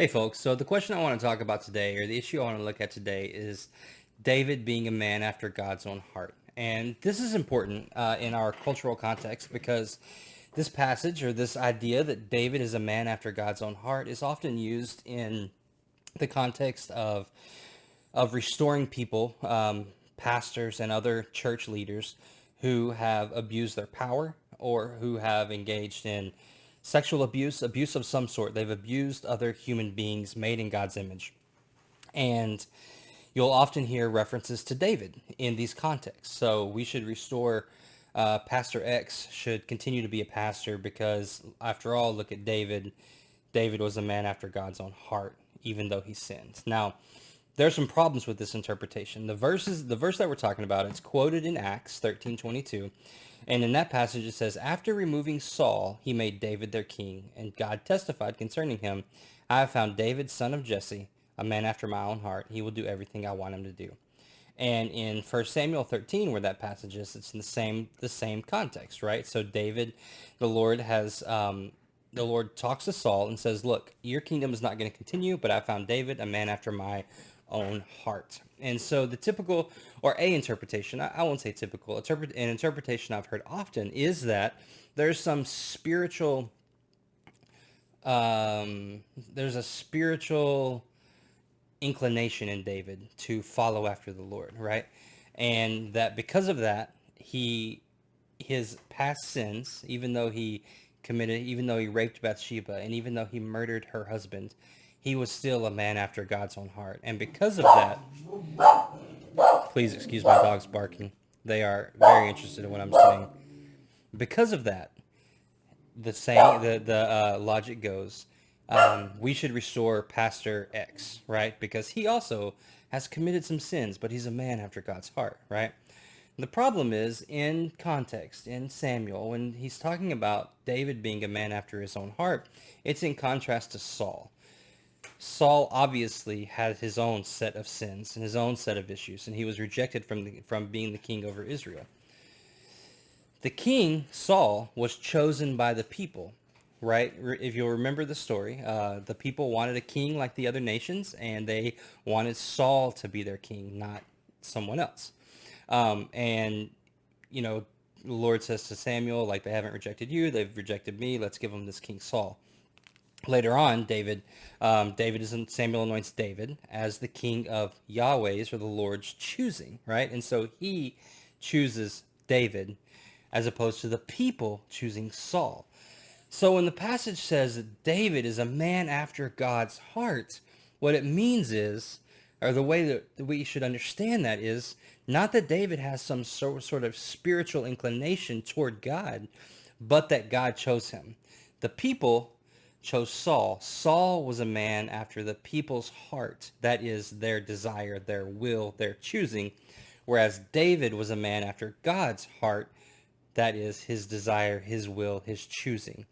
Hey folks, so the question I want to talk about today, or the issue I want to look at today, is David being a man after God's own heart. And this is important in our cultural context because this passage, or this idea that David is a man after God's own heart, is often used in the context of restoring people, pastors and other church leaders who have abused their power or who have engaged in sexual abuse, abuse of some sort. They've abused other human beings made in God's image. And you'll often hear references to David in these contexts. So we should restore Pastor X should continue to be a pastor because, after all, look at David. David was a man after God's own heart, even though he sinned. Now, there's some problems with this interpretation. The verse that we're talking about, it's quoted in Acts 13:22, and in that passage it says, "After removing Saul, he made David their king, and God testified concerning him, I have found David, son of Jesse, a man after my own heart. He will do everything I want him to do." And in 1 Samuel 13, where that passage is, it's in the same context, right? So David, the Lord has the Lord talks to Saul and says, "Look, your kingdom is not going to continue, but I found David, a man after my own heart." And so the typical, or a interpretation, I won't say typical, an interpretation I've heard often is that there's some spiritual, there's a spiritual inclination in David to follow after the Lord, right? And that because of that, his past sins, even though he raped Bathsheba, and even though he murdered her husband, he was still a man after God's own heart. And because of that, please excuse my dogs barking. They are very interested in what I'm saying. Because of that, the logic goes, we should restore Pastor X, right? Because he also has committed some sins, but he's a man after God's heart, right? The problem is in context, in Samuel, when he's talking about David being a man after his own heart, it's in contrast to Saul. Saul obviously had his own set of sins and his own set of issues, and he was rejected from being the king over Israel. The king, Saul, was chosen by the people, right? If you'll remember the story, the people wanted a king like the other nations, and they wanted Saul to be their king, not someone else. And, you know, the Lord says to Samuel, like, they haven't rejected you, they've rejected me, let's give them this King Saul. Later on, Samuel anoints David as the king of Yahweh's, or the Lord's choosing, right? And so he chooses David as opposed to the people choosing Saul. So when the passage says that David is a man after God's heart, what it means is, or the way that we should understand that is, not that David has some sort of spiritual inclination toward God, but that God chose him. The people chose Saul. Saul was a man after the people's heart. That is their desire, their will, their choosing. Whereas David was a man after God's heart. That is his desire, his will, his choosing.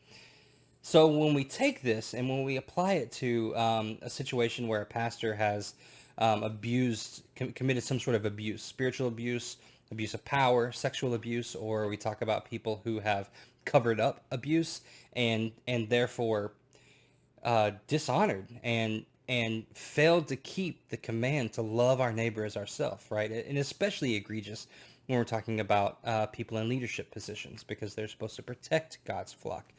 So when we take this and when we apply it to a situation where a pastor has committed some sort of abuse, spiritual abuse, abuse of power, sexual abuse, or we talk about people who have covered up abuse and therefore dishonored and failed to keep the command to love our neighbor as ourselves, right? And especially egregious when we're talking about people in leadership positions, because they're supposed to protect God's flock.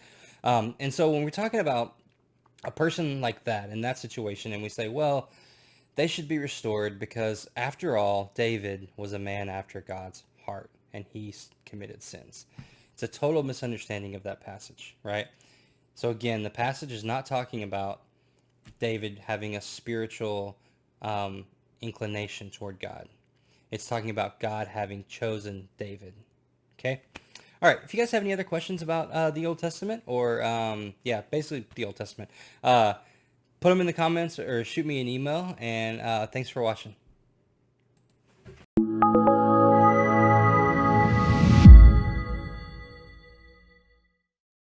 And so when we're talking about a person like that in that situation, and we say, well, they should be restored because, after all, David was a man after God's heart and he committed sins. It's a total misunderstanding of that passage, right? So again, the passage is not talking about David having a spiritual inclination toward God. It's talking about God having chosen David. Okay? All right. If you guys have any other questions about the Old Testament, or basically the Old Testament, put them in the comments or shoot me an email. And thanks for watching.